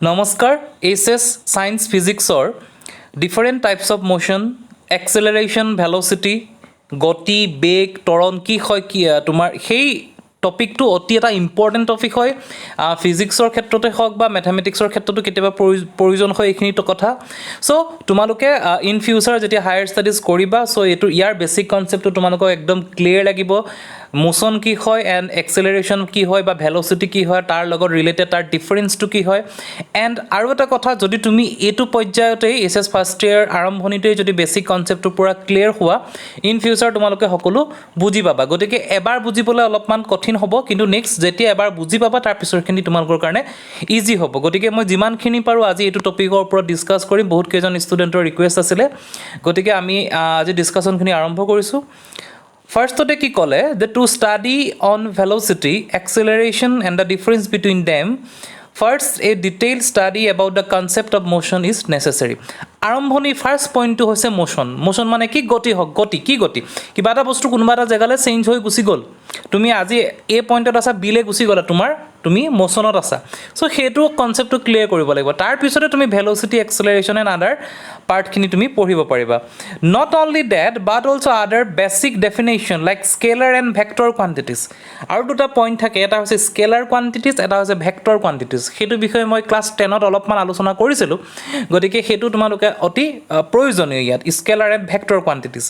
নমস্কাৰ SS science ফিজিক্সৰ different types of motion acceleration velocity গতি বেগ ত্বৰণ কি হয় কি তোমাৰ সেই টপিকটো অতি এটা ইম্পৰ্টেণ্ট টপিক হয় ফিজিক্সৰ ক্ষেত্ৰতে হওক বা মেথমেটিক্সৰ ক্ষেত্ৰতো কেতিয়াবা প্ৰয়োজন হয় এইখিনি কথা চ' তোমালোকে ইন ফিউচাৰ যেতিয়া হায়াৰ ষ্টাডিজ কৰিবা চ' এইটো ইয়াৰ বেছিক কনচেপ্টটো তোমালোকক একদম ক্লিয়াৰ লাগিব মোশ্যন কি হয় এণ্ড এক্সেলাৰেশ্যন কি হয় বা ভেল'চিটি কি হয় তাৰ লগত ৰিলেটেড তাৰ ডিফাৰেঞ্চটো কি হয় এণ্ড আৰু এটা কথা যদি তুমি এইটো পৰ্যায়তেই এছ এছ ফাৰ্ষ্ট ইয়েৰ আৰম্ভণিতেই যদি বেছিক কনচেপ্টটো পূৰা ক্লিয়াৰ হোৱা ইন ফিউচাৰ তোমালোকে সকলো বুজি পাবা গতিকে এবাৰ বুজিবলৈ অলপমান কঠিন হ'ব কিন্তু নেক্সট যেতিয়া এবাৰ বুজি পাবা তাৰ পিছৰখিনি তোমালোকৰ কাৰণে ইজি হ'ব গতিকে মই যিমানখিনি পাৰোঁ আজি এইটো টপিকৰ ওপৰত ডিছকাছ কৰিম বহুত কেইজন ষ্টুডেণ্টৰ ৰিকুৱেষ্ট আছিলে গতিকে আমি আজি ডিছকাশ্যনখিনি আৰম্ভ কৰিছোঁ ফাৰ্ষ্টতে কি ক'লে যে to study on velocity acceleration and the difference between them first a detail study about the concept of motion is necessary আৰম্ভণি ফাৰ্ষ্ট পইণ্টটো হৈছে মোশ্যন মানে কি গতি হওক কি গতি কিবা এটা বস্তু কোনোবা এটা জেগালৈ চেঞ্জ হৈ গুচি গ'ল তুমি আজি এ পইণ্টত আছা বিলে গুচি গ'লা তুমি মোশ্যনত আছা চ' সেইটো কনচেপ্টটো ক্লিয়াৰ কৰিব লাগিব তাৰপিছতে তুমি ভেল'চিটি এক্সেলাৰেশ্যন এণ্ড আদাৰ পাৰ্টখিনি তুমি পঢ়িব পাৰিবা not only that but also' other basic definition like scalar and vector quantities আৰু দুটা পইণ্ট থাকে এটা হৈছে স্কেলাৰ কোৱান্টিটিজ এটা হৈছে ভেক্টৰ কোৱান্টিটিজ সেইটো বিষয়ে মই ক্লাছ 10ত অলপমান আলোচনা কৰিছিলোঁ গতিকে সেইটো তোমালোকে অতি প্ৰয়োজনীয় ইয়াত scalar and vector quantities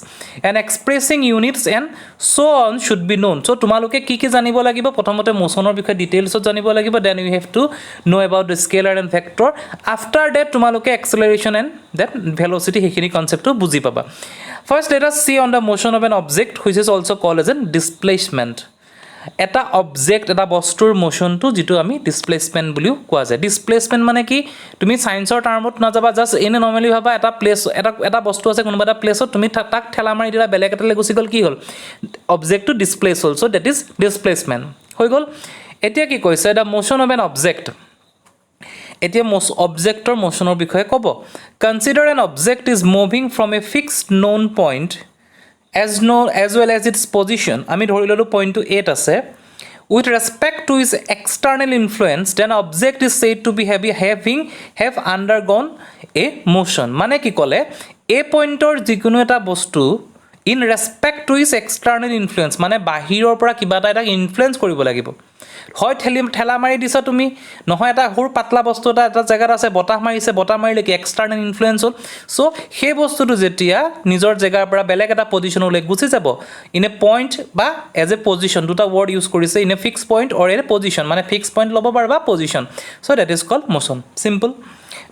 and expressing units and so' on should be known so' তোমালোকে কি জানিব লাগিব প্ৰথমতে মোশ্যনৰ বিষয়ে ডিটেইলছত জানিব লাগিব then you have to know' about the scalar and vector after that তোমালোকে এক্সেলাৰেশ্যন এণ্ড দেন ভেল'চিটি সেইখিনি কনচেপ্টটো বুজি পাবা first let us see on the motion of an object which is also' called as an displacement এটা object এটা বস্তুৰ মোশ্যনটো যিটো আমি ডিছপ্লেচমেণ্ট বুলিও কোৱা যায় ডিছপ্লেচমেণ্ট মানে কি তুমি ছায়েন্সৰ টাৰ্মত নাযাবা জাষ্ট এনে নৰ্মেলি ভাবা এটা প্লেচ এটা বস্তু আছে কোনোবা এটা প্লেচত তুমি তাক ঠেলা মাৰি দিলা বেলেগ এটালৈ গুচি গ'ল কি হ'ল অবজেক্টটো ডিছপ্লেচ হ'ল চ' ডেট ইজ ডিছপ্লেচমেণ্ট হৈ গ'ল এতিয়া কি কৈছে the motion of an object এতিয়া অবজেক্টৰ মোশ্যনৰ বিষয়ে ক'ব consider an object is moving from a fixed known point as well as its position আমি ধৰি ল'লোঁ পইণ্টটো এত আছে with respect to its external influence then object is said to be have undergone a motion মানে কি ক'লে এই পইণ্টৰ যিকোনো এটা বস্তু in respect to its external influence মানে বাহিৰৰ পৰা কিবা এটা ইনফ্লুৱেঞ্চ কৰিব লাগিব হয় ঠেলা মাৰি দিছা তুমি নহয় এটা সৰু পাতলা বস্তু এটা জেগাত আছে বতাহ মাৰিলে কি এক্সটাৰ্নেল ইনফ্লুৱেঞ্চ হ'ল চ' সেই বস্তুটো যেতিয়া নিজৰ জেগাৰ পৰা বেলেগ এটা পজিশ্যনলৈ গুচি যাব ইন এ পইণ্ট বা এজ এ পজিশ্যন দুটা ৱৰ্ড ইউজ কৰিছে in a fix point or a position মানে ফিক্স পইণ্ট ল'ব পাৰা বা position so' that is called motion simple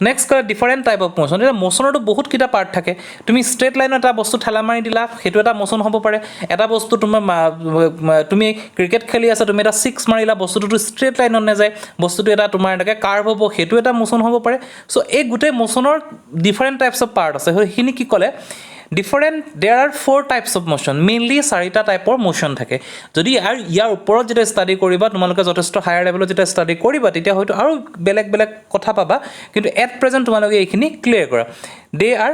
next ক'লে ডিফাৰেণ্ট টাইপ অফ মোশ্যন এতিয়া মোশ্যনৰতো বহুতকেইটা পাৰ্ট থাকে তুমি ষ্ট্ৰেইট লাইনত এটা বস্তু ঠেলা মাৰি দিলা সেইটো এটা মোশ্যন হ'ব পাৰে এটা বস্তু তুমি ক্ৰিকেট খেলি আছা তুমি এটা ছিক্স মাৰিলা বস্তুটোতো ষ্ট্ৰেইট লাইনত নাযায় বস্তুটো এটা তোমাৰ এনেকৈ কাৰ্ভ হ'ব সেইটো এটা মোশ্যন হ'ব পাৰে চ' এই গোটেই মোশ্যনৰ ডিফাৰেণ্ট টাইপছ অফ পাৰ্ট আছে সেইখিনি কি ক'লে there are 4 types of motion mainly 4টা টাইপৰ মোশ্যন থাকে যদি আৰু ইয়াৰ ওপৰত যেতিয়া ষ্টাডি কৰিবা তোমালোকে যথেষ্ট হায়াৰ লেভেলত যেতিয়া ষ্টাডি কৰিবা তেতিয়া হয়তো আৰু বেলেগ কথা পাবা কিন্তু এট প্ৰেজেণ্ট তোমালোকে এইখিনি ক্লিয়াৰ কৰা দে R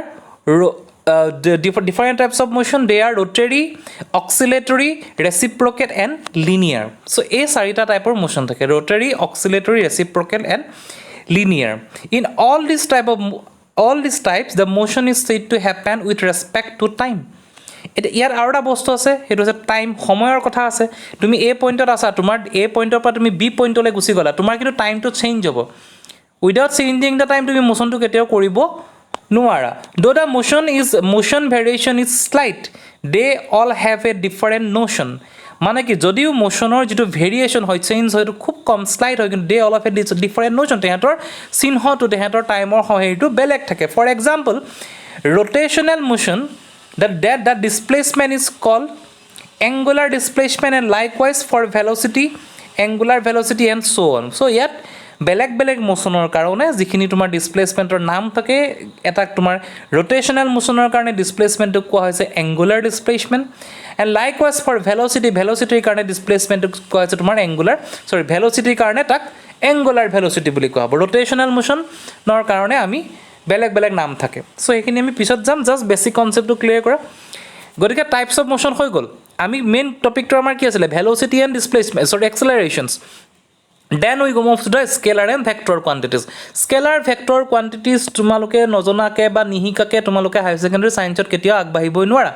different types of motion they are rotary oscillatory reciprocal and linear so এই 4টা টাইপৰ মোশ্যন থাকে rotary oscillatory reciprocal and linear in all these types the motion is said to happen with respect to time ইয়াৰ আৰু এটা বস্তু আছে সেইটো হৈছে টাইম সময়ৰ কথা আছে তুমি এ পইণ্টত আছা তোমাৰ এ পইণ্টৰ পৰা তুমি বি পইণ্টলৈ গুচি গ'লা তোমাৰ কিন্তু টাইমটো চেঞ্জ হ'ব উইদাউট চেঞ্জিং দ্য টাইম তুমি মোশ্যনটো কেতিয়াও কৰিব নোৱাৰা though the motion variation is slight they all have a different notion মানে কি যদিও মোশ্যনৰ যিটো ভেৰিয়েশ্যন হয় চেঞ্জ হয়তো খুব কম শ্লাইট হয় কিন্তু they all of a different notion তেহেঁতৰ চিহ্নটো তেহেঁতৰ টাইমৰ হেৰিটো বেলেগ থাকে for example rotational motion that displacement is called angular displacement and likewise for velocity angular velocity and so on so ইয়াত বেলেগ মোশ্যনৰ কাৰণে যিখিনি তোমাৰ ডিছপ্লেচমেণ্টৰ নাম থাকে এটা তোমাৰ ৰোটেশ্যনেল মোশ্যনৰ কাৰণে ডিছপ্লেচমেণ্টটো কোৱা হৈছে এংগুলাৰ ডিছপ্লেচমেণ্ট এণ্ড লাইকৱাইজ ফৰ ভেল'চিটিৰ কাৰণে ডিছপ্লেচমেণ্টটো কোৱা হৈছে তোমাৰ ভেল'চিটিৰ কাৰণে তাক এংগুলাৰ ভেল'চিটি বুলি কোৱা হ'ব ৰোটেশ্যনেল মোশ্যনৰ কাৰণে আমি বেলেগ নাম থাকে চ' সেইখিনি আমি পিছত যাম জাষ্ট বেছিক কনচেপ্টটো ক্লিয়াৰ কৰা গতিকে টাইপছ অফ মোশ্যন হৈ গ'ল আমি মেইন টপিকটো আমাৰ কি আছিলে velocity and displacement accelerations Then we go move to the scalar and vector quantities. Scalar vector quantities তোমালোকে নজনাকে বা নিহিকাকে তোমালোকে হাই সেকেন্ডাৰী সায়েন্সত কেতিয়া আগবাঢ়িবই নোৱাৰা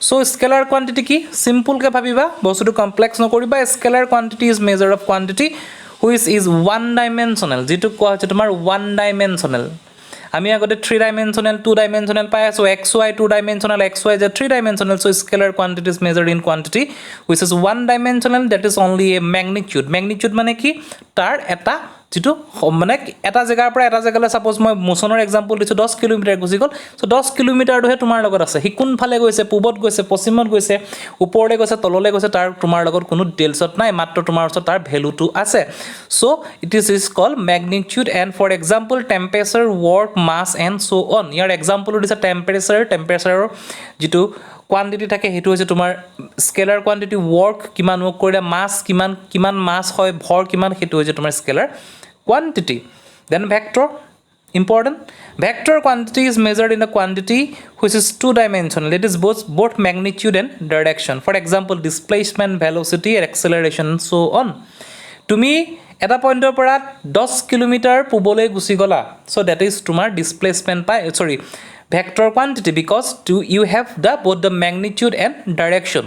সো স্কেলাৰ কোৱান্টিটি কি সিম্পল কে ভাবিবা বস্তুটো কমপ্লেক্স নকৰিবা scalar quantity is measure of quantity which is one dimensional যেটো কোৱা হৈছে তোমাৰ ওৱান ডাইমেনশ্যনেল আমি আগতে 3 dimensional 2 dimensional পাই আছো xy 2 dimensional xy is 3 dimensional so scalar quantity is measured in quantity which is 1 dimensional that is only a magnitude মানে কি তাৰ এটা যেটো মানে এটা জায়গাৰ পৰা এটা জায়গালৈ সাপোজ মই মোশনৰ এক্সাম্পল দিছো 10 কিলোমিটাৰ গুছি গল সো 10 কিলোমিটাৰ দহে তোমাৰ লগত আছে হি কোন ফালে গৈছে পূবত গৈছে পশ্চিমত গৈছে ওপৰলে গৈছে তললে গৈছে তাৰ তোমাৰ লগত কোনো ডিটেইলছত নাই মাত্ৰ তোমাৰ ওচৰত তাৰ ভ্যালুটো আছে so it is called magnitude and for example temperature work mass and so on ইয়াৰ এক্সাম্পল দিছে টেম্পাৰেচাৰৰ যেটো quantity থাকে হেতু হৈছে তোমাৰ স্কেলাৰ কোৱান্টিটি ৱৰ্ক কিমান ৱৰ্ক কৰিলে মাস কিমান মাস হয় ভৰ কিমান হেতু হৈছে তোমাৰ scalar quantity then vector important vector quantity is measured in a quantity which is two dimensional it is both magnitude and direction for example displacement velocity and acceleration and so on তুমি এটা পইণ্টৰ পৰা 10 kilometre পূবলৈ গুছি গলা so that is তোমাৰ displacement পাই sorry vector quantity because you have both the magnitude and direction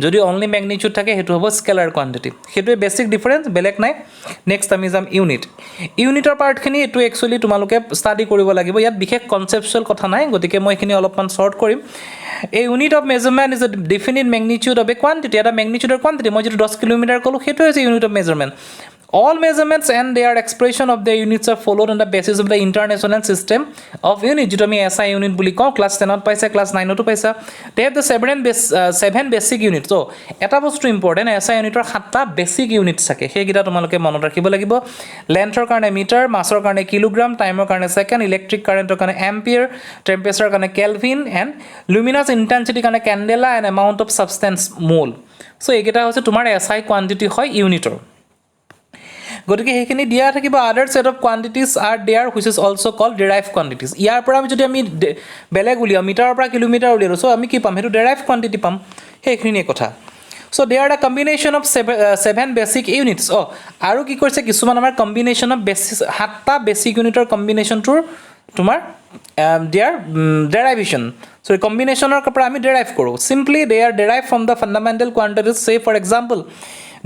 যদি only magnitude থাকে হেতু হ'ব scalar quantity হেতু বেসিক ডিফারেন্স বেলেগ নাই নেক্সট আমি যাম ইউনিটৰ পাৰ্ট খিনি এটো একচুয়ালি তোমালোকে স্টাডি কৰিব লাগিব ইয়াত বিশেষ কনসেপচুৱেল কথা নাই গতিকে মই এখিনি অলপমান শৰ্ট কৰিম a unit of measurement is a definite magnitude of a quantity এটা magnitude of quantity মই যেটো 10 কিলোমিটাৰ কলো হেতু হৈছে unit of measurement all measurements and their expression of their units are followed on the basis of the international system of unit যেটো আমি SI unit বুলি কওঁ ক্লাস 10 ত পাইছা ক্লাস 9 তো পাইছা they have the seven basic units so এটা বস্তু important SI unitৰ সাতটা বেসিক ইউনিটস থাকে হেগিটা তোমালোকে মনত ৰাখিব লাগিব লেন্থৰ কাৰণে মিটাৰ মাছৰ কাৰণে কিলোগ্ৰাম টাইমৰ কাৰণে সেকেন্ড ইলেক্ট্ৰিক কাৰেন্টৰ কাৰণে এম্পিয়াৰ টেম্পাৰেচাৰৰ কাৰণে কেলভিন এন্ড লুমিনাছ ইন্টেন্সিটি কাৰণে candela and amount of substance mole so এগিটা হৈছে তোমাৰ SI কোৱান্টিটি হয় ইউনিটৰ গতিকে হেখিনি দিয়া থাকিব other set of quantities are there which is also called derived quantities ইয়াৰ পৰা আমি যদি আমি বেলেগ উলিয়াও মিটাৰৰ পৰা কিলোমিটাৰ উলিয়াও সো আমি কি পাম হেতু derived quantity পাম হেখিনি কথা so they are a combination of seven basic units আৰু কি কৰিছে কিছুমান আমাৰ combination of সাতটা basic unitor combination টোৰ তোমাৰ their derivation so combinationৰ পৰা আমি derive কৰো simply they are derived from the fundamental quantities say for example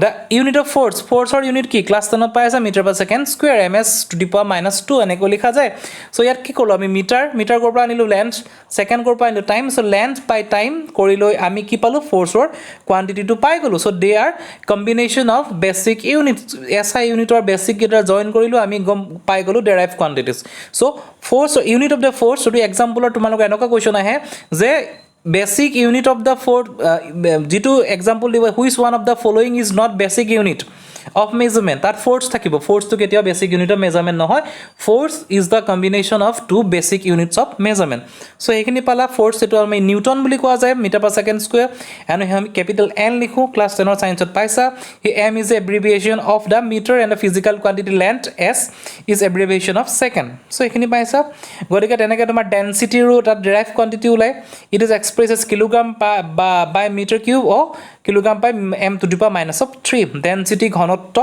the unit of force or unit কি class 10 পাই আছে metre per second square ms to the power -2 এনেকৈ লিখা যায় সো ইয়াত কি কলো আমি মিটাৰ কৰ পৰা আনিলো লেন্থ সেকেন্ড কৰ পৰা আনিলো টাইম সো লেন্থ বাই টাইম কৰি লৈ আমি কি পালো ফোৰ্সৰ কোৱান্টিটি টো পাই গলো so they are combination of basic unit SI ইউনিটৰ বেসিক গিটাৰ জয়েন কৰিলো আমি গম পাই গলো derive quantities so force unit of the force যদি এক্সাম্পলৰ তোমালোক এনেকা কোৱেশ্চন আহে যে basic unit of the যেটো example দিব which one of the following is not basic unit of measurement that force থাকিব force to কেতিয়া basic unit of measurement নহয় force is the combination of two basic units of measurement so এইখিনি পালা force এটো আমি Newton বুলি কোৱা যায় metre per second square and আমি ক্যাপিটাল N লিখো ক্লাস 10 ৰ সায়েন্সত পাইছা m is a abbreviation of the meter and the physical quantity length s is abbreviation of second so এইখিনি পাইছা গতিকে তেনেকে তোমাৰ density ৰো তাত derived quantity উলাই it is expressed as kilogram by meter cube or kilogram by m to the power -3 density ঘনত্ব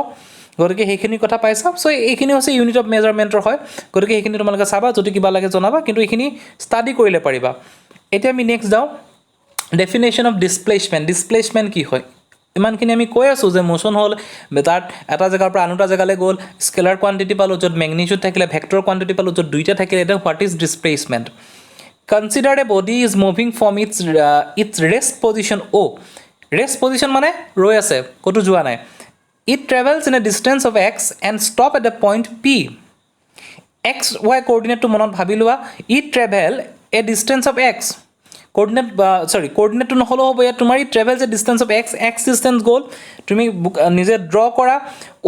গতিকে হেখিনি কথা পাইছা সো এইখিনি হৈছে ইউনিট অফ মেজাৰমেন্টৰ হয় গতিকে এইখিনি তোমালোকে চাবা যদি কিবা লাগে জনাবা কিন্তু এইখিনি ষ্টাডি কৰিলে পাৰিবা এতিয়া আমি নেক্সট যাও ডেফিনেশন অফ ডিসপ্লেসমেন্ট কি হয় ইমানখিনি আমি কৈ আছো যে মোশন হল তাত এটা জায়গাৰ পৰা আনটা জায়গালৈ গল স্কেলাৰ কোৱান্টিটি পালো যত ম্যাগনিটিউড থাকিলে ভেক্টৰ কোৱান্টিটি পালো যত দুইটা থাকিলে এটা what is displacement consider a body is moving from its rest position o rest position মানে ৰৈ আছে কতো যোৱা নাই it travels in a distance of x and stop at the point p x y coordinate to মনত ভাবি লোৱা it travel a distance of x coordinate to নহলো হ'ব ইয়াত তোমাৰ it travels a distance of x distance গ'ল তুমি নিজে draw কৰা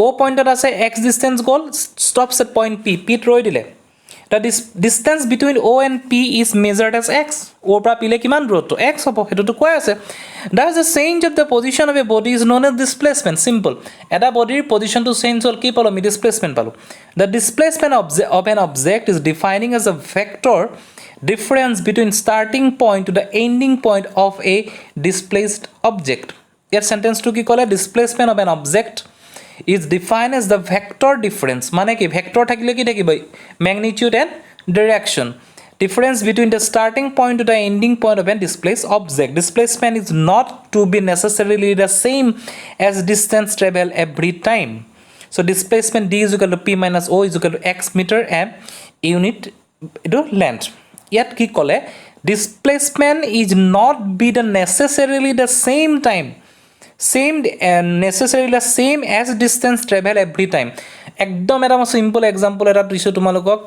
o পইণ্টত আছে x distance গ'ল stops at point p ত ৰৈ দিলে the distance between o and p is measured as x o পৰা p লে কিমান দূৰত্ব x হ'ব হেতুটো কৈ আছে that is the change of the position of a body is known as displacement simple এটা বডিৰ পজিশন টু চেঞ্জ হল কি পালো আমি ডিসপ্লেসমেন্ট পালো the displacement of an object is defining as a vector difference between starting point to the ending point of a displaced object year sentence to কি ক'লে displacement of an object is defined as the vector difference মানে কি vector থাকিলে কি থাকিব magnitude and direction difference between the starting point to the ending point of a displaced object displacement is not to be necessarily the same as distance travel every time so displacement d is equal to p minus o is equal to x meter and unit length yet ki kole displacement is not be the necessarily the same time same necessarily the same as distance travel every time ekdom eta mo simple example eta disu tumalukok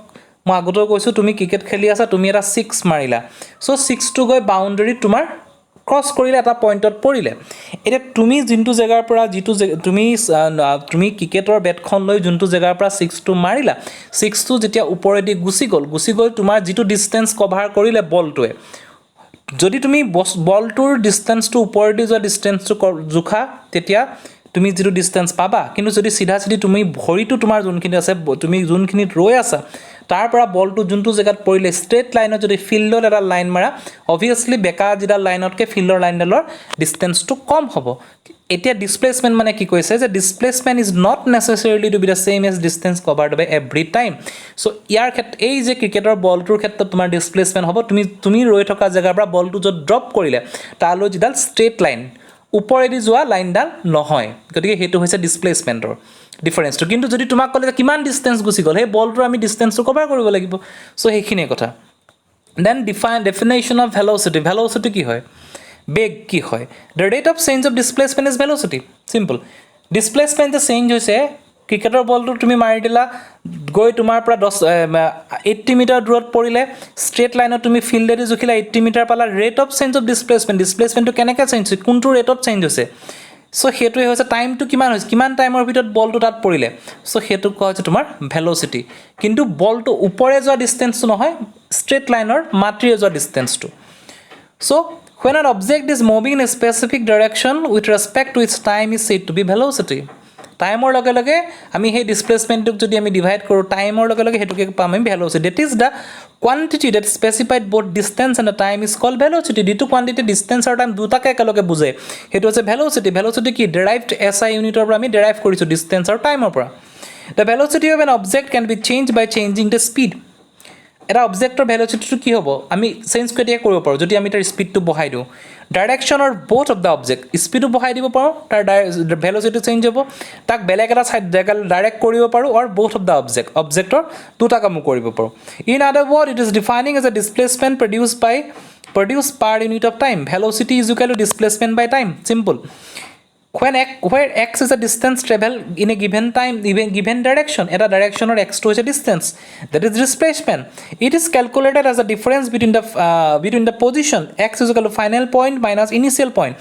মই আগতে কৈছো তুমি cricket খেলি আছা তুমি এটা 6 মাৰিলা so 6 two গৈ বাউন্ডাৰী তোমাৰ ক্ৰস কৰিলে এটা পইণ্টত পৰিলে এটা তুমি যোনটো জায়গাৰ পৰা যিটো তুমি ক্ৰিকেটৰ বেটখন লৈ যোনটো জায়গাৰ পৰা 6 টু মাৰিলা 6 টু যেতিয়া ওপৰেদি গুছি গল তোমাৰ যিটো ডিসটেন্স কভাৰ কৰিলে বলটোৱে যদি তুমি বলটোৰ ডিসটেন্সটো ওপৰেদি যোৱা ডিসটেন্সটো জুখা তেতিয়া তুমি যিটো ডিসটেন্স পাবা কিন্তু যদি সিধা সিধি তুমি ভৰিটো তোমাৰ যোনখিনি আছে তুমি যোনখিনিত ৰৈ আছা তাৰ পৰা বলটো যোনটো জায়গাত পৰিলে ষ্ট্ৰেট লাইনত যদি ফিল্ডত এটা লাইন মাৰা অবভিয়াসলি বেকা জিডা লাইনতকে ফিল্ডৰ লাইনডালৰ ডিসটেন্সটো কম হ'ব এতিয়া ডিসপ্লেসমেন্ট মানে কি কৈছে যে displacement is not necessarily to be the same as distance covered by every time so ইয়াৰ ক্ষেত্ৰত এই যে ক্ৰিকেটৰ বলটোৰ ক্ষেত্ৰত তোমাৰ ডিসপ্লেসমেন্ট হ'ব তুমি ৰৈ থকা জায়গাৰ পৰা বলটো যত ড্ৰপ কৰিলে তালৈ যিডাল ষ্ট্ৰেট লাইন ওপৰেদি যোৱা লাইনডাল নহয় গতিকে হেতু হৈছে ডিসপ্লেসমেন্টৰ ডিফাৰেন্সটো কিন্তু যদি তোমাক কলে কিমান ডিসটেন্স গুছি গল হে বলটো আমি ডিসটেন্সটো কভাৰ কৰিব লাগিব সো হেখিনি কথা দেন definition of velocity কি হয় বেগ কি হয় the rate of change of displacement is velocity simple displacement the change হৈছে ক্ৰিকেটৰ বলটো তুমি মাৰি দিলা গৈ তোমাৰ পৰা 80 মিটাৰ দূৰত পৰিলে ষ্ট্ৰেট লাইনত তুমি ফিল্ডেদি জুখিলা 80 মিটাৰ পালা ৰেট অফ চেঞ্জ অফ ডিসপ্লেসমেন্টটো কেনেকৈ চেঞ্জ হৈছে কোনটো ৰেটত চেঞ্জ হৈছে সো হেতুৱে হৈছে টাইমটো কিমান হৈছে কিমান টাইমৰ ভিতৰত বলটো তাত পৰিলে সো হেতু কোৱা হৈছে তোমাৰ ভেলোচিটি কিন্তু বলটো ওপৰে যোৱা ডিসটেন্সটো নহয় ষ্ট্ৰেট লাইনৰ মাত্ৰিয়ে যোৱা ডিসটেন্সটো so when an object is moving in a specific direction with respect to its time is said to be velocity টাইমৰ লগে লগে আমি হে ডিসপ্লেসমেন্টক যদি আমি ডিভাইড কৰো টাইমৰ লগে লগে হেতুকে পাম আমি velocity that is the quantity that specified both distance and the time is called velocity দিটো quantity distance আৰু time দুটাকে একেলগে বুজায় হেতু আছে velocity কি derived SI ইউনিটৰ পৰা আমি ডেৰাইভ কৰিছো distance আৰু টাইমৰ পৰা the velocity of an object can be changed by changing the speed এটা অবজেক্টৰ ভেলোচিটিটো কি হ'ব আমি চেঞ্জ কেতিয়া কৰিব পাৰো যদি আমি তাৰ স্পিডটো বঢ়াই দিও direction or both of the object স্পিডটো বঢ়াই দিব পাৰো তাৰ ভেলোচিটি চেঞ্জ হ'ব তাক বেলেগ এটা সাইড ডাইৰেক্ট কৰিব পাৰো অৰ বোথ অফ দা অবজেক্টৰ দুটা কাম কৰিব পাৰো in other word it is defining as a displacement produced per unit of time velocity is equal to displacement by time simple where x is a distance travel in a given time given direction at a direction or x to is a distance that is displacement it is calculated as a difference between the position x is equal to final point minus initial point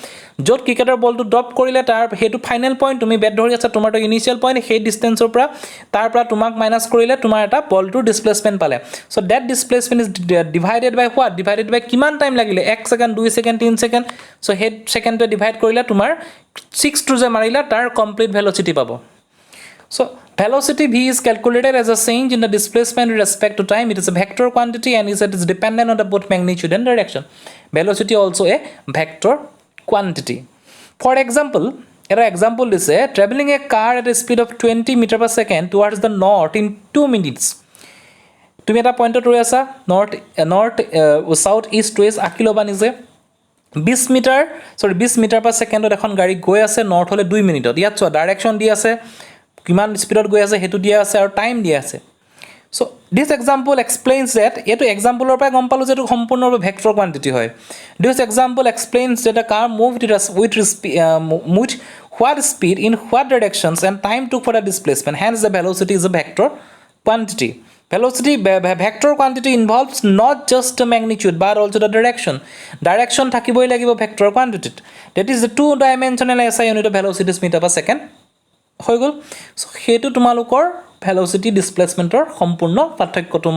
jot cricketer ball to drop korile tar hetu final point tumi bat dhori acha tomar to initial point he distance or pra tar pra tumak minus korile tumar eta ball to displacement pale so that displacement is divided by what divided by kiman time lagile 1 second 2 second 3 second so head second to divide korile tumar 6 to যে মাৰিলা তাৰ complete velocity পাব so velocity v is calculated as a change in the displacement with respect to time it is a vector quantity and it is dependent on the both magnitude and direction velocity also a vector quantity for example is traveling a car at a speed of 20 meter per second towards the north in 2 minutes তুমি এটা পয়েন্টত ৰৈ আছা north south east west akiloban is a 20 metre per সেকেন্ডত এখন গাড়ী গৈ আছে north হলে 2 মিনিটত ইয়াত চোৱা ডাইৰেকশন দি আছে কিমান স্পিডত গৈ আছে হেতু দিয়া আছে আৰু টাইম দিয়া আছে so this example explains that এটো এক্সাম্পলৰ পৰা গম পালো যে এটো সম্পূৰ্ণভাৱে ভেক্টৰ কোয়ান্টিটি হয় this example explains that a car moved with what speed in what directions and time took for the displacement hence the velocity is a vector quantity velocity vector quantity involves not just the magnitude but also the direction থাকিবই লাগিব vector quantity that is the two dimensional SI unit of velocity meter per second হৈ গল so হেতু তোমালোকৰ velocity displacementৰ সম্পূৰ্ণ পাৰ্থক্যটো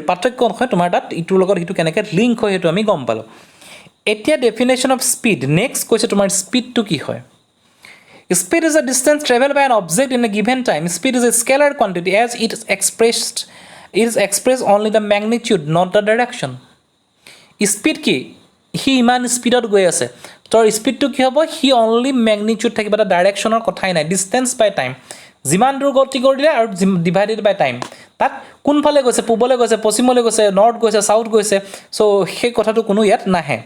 পাৰ্থক্য নহয় তোমাৰ তাত ইটোৰ লগত হিটো কেনেকৈ লিংক হয় হেতু আমি গম পালো এতিয়া ডেফিনেশন অফ স্পিড নেক্সট কৈছে তোমাৰ স্পিডটো কি হয় speed is a distance traveled by an object in a given time speed is a scalar quantity as it is expressed only the magnitude not the direction speed কি হি ইমান স্পিডত গৈ আছে তোৰ স্পীডটো কি হ'ব হি অনলি মেগনিটিউড থাকিব এটা ডাইৰেকশ্যনৰ কথাই নাই ডিষ্টেঞ্চ বাই টাইম যিমান দূৰ গতি কৰিলে আৰু ডিভাইডেড বাই টাইম তাত কোনফালে গৈছে পূবলৈ গৈছে পশ্চিমলৈ গৈছে নৰ্থ গৈছে চাউথ গৈছে চ' সেই কথাটো কোনো ইয়াত নাহে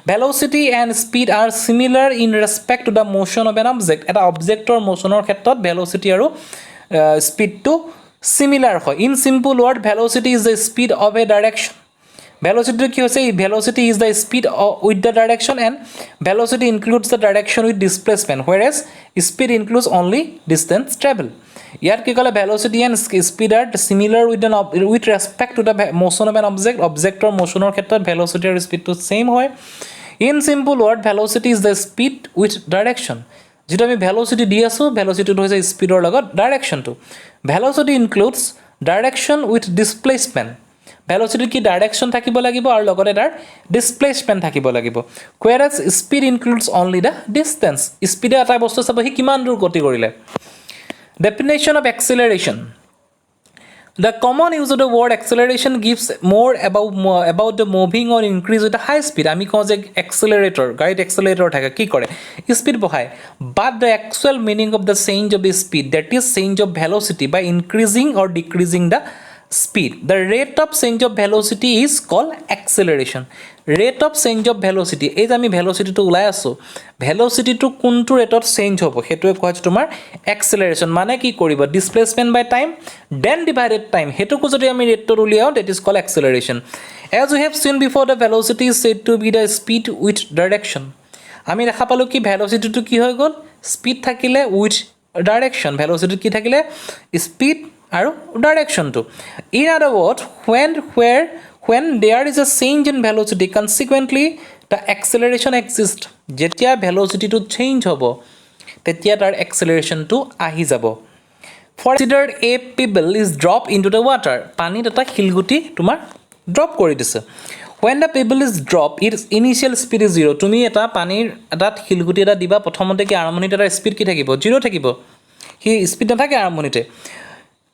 velocity and speed R similar in respect to the motion of an object এটা অবজেক্টৰ মোশ্যনৰ ক্ষেত্ৰত ভেল'চিটি আৰু স্পীডটো চিমিলাৰ হয় in simple word velocity is the speed of A direction velocity কি হৈছে velocity is the speed with the direction and velocity includes the direction with displacement whereas speed includes only distance travel ইয়াত কি ক'লে velocity and speed are similar with respect to the motion of an object or motion or ক্ষেত্ৰত velocity আৰু speed to same হয় in simple word velocity is the speed with direction যেটা আমি velocity দি আছো velocity হৈছে স্পিডৰ লগত ডাইৰেকশ্যনটো velocity includes direction with displacement velocity কি direction থাকিব লাগিব আৰু লগতে তাৰ ডিসপ্লেসমেন্ট থাকিব লাগিব whereas speed includes only the distance স্পিডে এটা বস্তু চাব হি কিমান দূৰ গতি কৰিলে definition of acceleration the common use of the word acceleration gives more about the moving or increase with a high speed আমি কওঁ যে accelerator গাড়ীত accelerator থাকে কি কৰে স্পিড বঢ়ায় but the actual meaning of the change of the speed that is change of velocity by increasing or decreasing the speed the rate of change of velocity is called acceleration rate of change of velocity এই যে আমি velocity টো উলাই আছো velocity টো কোনটো ৰেটত change হ'ব হেতুৱে কোৱা হৈছে তোমাৰ acceleration মানে কি কৰিব displacement by time then divided time হেতুকো যদি আমি ৰেটটো উলিয়াও that is called acceleration as we have seen before the velocity is said to be the speed with direction আমি দেখা পালো কি velocity টো কি হৈ গল speed থাকিলে with direction velocity কি থাকিলে speed আৰু direction to in other words when there is a change in velocity consequently the acceleration exists যেতিয়া velocity to change হ'ব তেতিয়া তাৰ acceleration to আহি যাব for consider a pebble is dropped into the water পানীত এটা শিলগুটি তোমাৰ ড্ৰপ কৰি দিছে when the pebble is dropped its initial speed is 0 তুমি এটা পানীৰ এটা শিলগুটি এটা দিবা প্ৰথমতে কি আৰম্ভণিতে এটা স্পিড কি থাকিব 0 থাকিব হি স্পিড নাথাকে আৰম্ভণিতে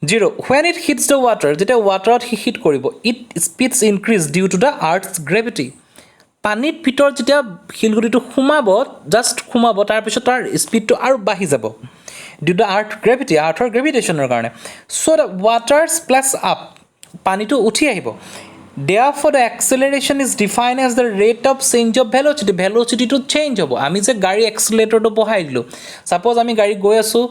0 when it hits the water যেতিয়া waterত hit কৰিব it speeds increase due to the earth's gravity পানীত ভিতৰ যেতিয়া শিলগুটিটো খুমাব জাস্ট খুমাব তাৰ পিছত তাৰ স্পিডটো আৰু বাঢ়ি যাব due to the earth gravity earthৰ gravitationৰ কাৰণে so the water splash up পানীটো উঠি আহিব therefore the acceleration is defined as the rate of change of velocity to change হ'ব আমি যে গাড়ী এক্সেলাৰেটৰটো বহাই দিলো সাপোজ আমি গাড়ী গৈ আছো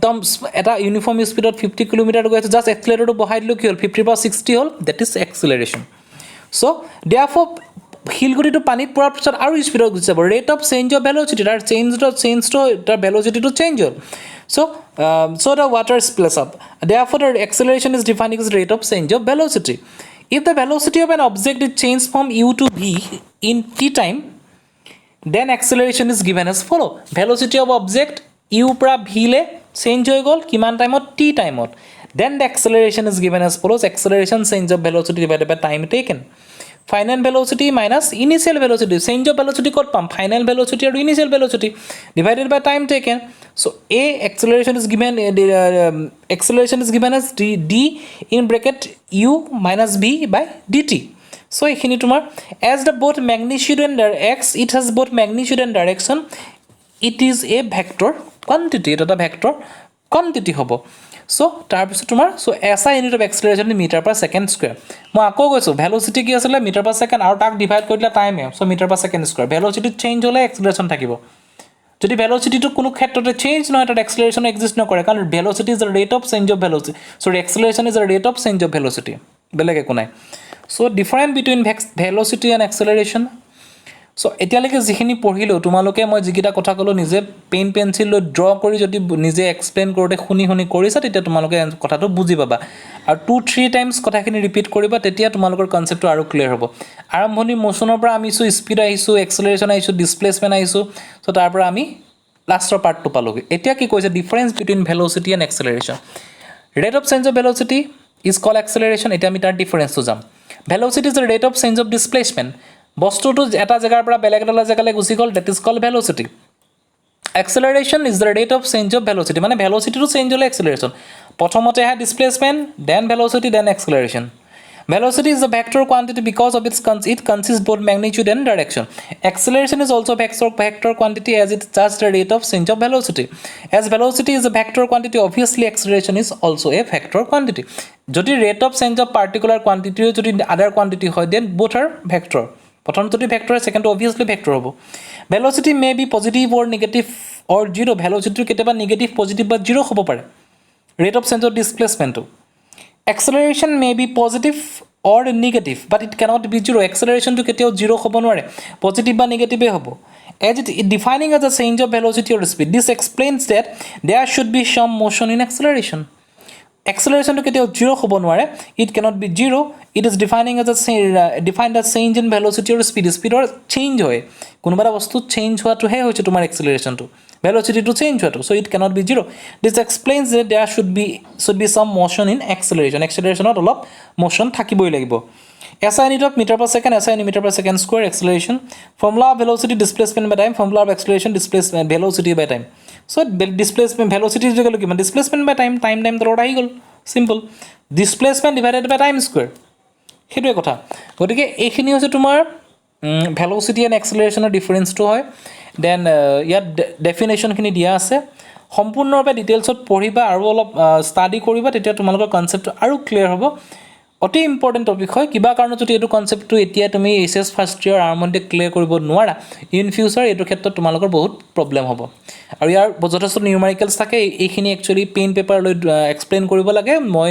দম এটা ইউনিফর্ম স্পিডত 50 কিলোমিটার গৈ আছে জাস্ট এক্সেলারেটরটো বহাই দিলো কি হল 50 পৰা 60 হল that is acceleration so therefore হিলগুটিটো পানীত পৰাৰ পিছত আৰু স্পিডত গুচি যাব rate of change of velocity তাৰ চেঞ্জ তাৰ ভেলোচিটিটো চেঞ্জ হল so the water splash up therefore the acceleration is defined as rate of change of velocity if the velocity of an object is changed from u to v in t time then acceleration is given as follow velocity of object u পৰা v লে change হৈ গল কিমান টাইমত t টাইমত then the acceleration is given as follows acceleration change of velocity divided by time taken final velocity minus initial velocity change of velocity কত পাম final velocity আৰু initial velocity divided by time taken so a acceleration is given as d in bracket u minus v by dt so এখিনি তোমাৰ as the both magnitude and x it has both magnitude and direction it is a vector quantity এটা vector quantity হ'ব so তাৰ পিছত তোমাৰ so SI unit of acceleration meter per second square মই আকৌ কৈছো velocity কি আছিল meter per second আৰু তাক ডিভাইড কৰিলে time so meter per second square velocity change হলে acceleration থাকিব যদি velocity to কোনো ক্ষেত্ৰতে change নহয় তাত acceleration exist নকৰে কাৰণ velocity is the rate of change of velocity so acceleration is the rate of change of velocity বেলেগ একো নাই so difference between velocity and acceleration so এতিয়ালৈকে যিখিনি পঢ়িলো তোমালোকে মই যিকিটা কথা কলো নিজে পেন পেন্সিল লৈ ড্ৰ কৰি যদি নিজে এক্সপ্লেইন কৰোতে শুনি কৰিছা তেতিয়া তোমালোকে কথাটো বুজি পাবা আৰু 2-3 টাইমছ কথাখিনি ৰিপিট কৰিবা তেতিয়া তোমালোকৰ কনসেপ্টটো আৰু ক্লিয়াৰ হ'ব আৰম্ভণি মোশনৰ পৰা আমি স্পিড আহিছো এক্সেলাৰেশন আহিছো ডিসপ্লেসমেন্ট আহিছো সো তাৰ পৰা আমি লাষ্টৰ পাৰ্টটো পালোগে এতিয়া কি কৈছে difference between velocity and acceleration rate of change of velocity is called acceleration এটা আমি তাৰ ডিফাৰেন্সটো জাম velocity is the rate of change of displacement বস্তুটো এটা জায়গাৰ পৰা বেলেগ এটা জায়গালৈ গুচি গল that is called velocity acceleration is the rate of change of velocity মানে velocity to change হলে acceleration প্ৰথমতে হা displacement then velocity then acceleration Velocity is a vector quantity because of it consists both magnitude and direction. Acceleration is also vector quantity as it is just the rate of change of velocity. As velocity is a vector quantity, obviously acceleration is also a vector quantity. Jodi rate of change of particular quantity jodi other quantity hoy, then both are vector. Prothom jodi vector, second obviously vector hobo. Velocity may be positive or negative or zero. Velocity keteba negative, positive but zero hobo pare. Rate of change of displacement. Acceleration may be positive or negative, but it cannot be zero. Acceleration to keteo zero hobo nware, positive ba negative hobo. As it defining as a change of velocity or speed. This explains that there should be some motion in acceleration. Acceleration to keteo zero hobo nware, it cannot be zero. It is defining as defined as change in velocity or speed. Speed or change hoy. Konoba bostu change hoa to he hoiche tomar acceleration to. Velocity to change hoa to, so it cannot be zero. This explains that there should be some motion in acceleration. Acceleration or olop motion thakiboi lagibo. SI unit of meter per second, SI unit meter per second square. Acceleration, formula of velocity displacement by time, formula of acceleration displacement velocity by time. So displacement velocity is equal to displacement by time, time the road ahi gol, simple. Displacement divided by time square. Hetu kotha. Gotike ekhini hoise tomar velocity and acceleration difference to hoy. Then ইয়াত ডেফিনেশ্যনখিনি দিয়া আছে সম্পূৰ্ণৰূপে ডিটেইলছত পঢ়িবা আৰু অলপ study কৰিবা তেতিয়া তোমালোকৰ কনসেপ্ট আৰু ক্লিয়াৰ হ'ব অতি ইম্পৰ্টেন্ট টপিক হয় কিবা কাৰণত যদি এটো কনসেপ্টটো এতিয়া তুমি এসএস ফাৰ্স্ট ইয়াৰ আৰম্ভতে ক্লিয়াৰ কৰিব নোৱাৰা ইন ফিউচাৰ এটো ক্ষেত্ৰত তোমালোকৰ বহুত প্ৰবলেম হ'ব আৰু ইয়াৰ যথেষ্ট নিউমেৰিকেলছ থাকে এইখিনি একচুয়ালি পেন পেপাৰ লৈ এক্সপ্লেইন কৰিব লাগে মই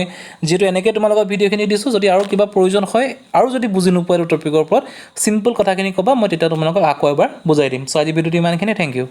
যেটো এনেকে তোমালোকৰ ভিডিওখিনি দিছো যদি আৰু কিবা প্ৰয়োজন হয় আৰু যদি বুজি নোপোৱা টপিকৰ ওপৰত সিম্পল কথাখিনি কবা মই তেতিয়া তোমালোকক আকৌ এবাৰ বুজাই দিম সো আজি ভিডিওটো ইমানখিনি থ্যাংক ইউ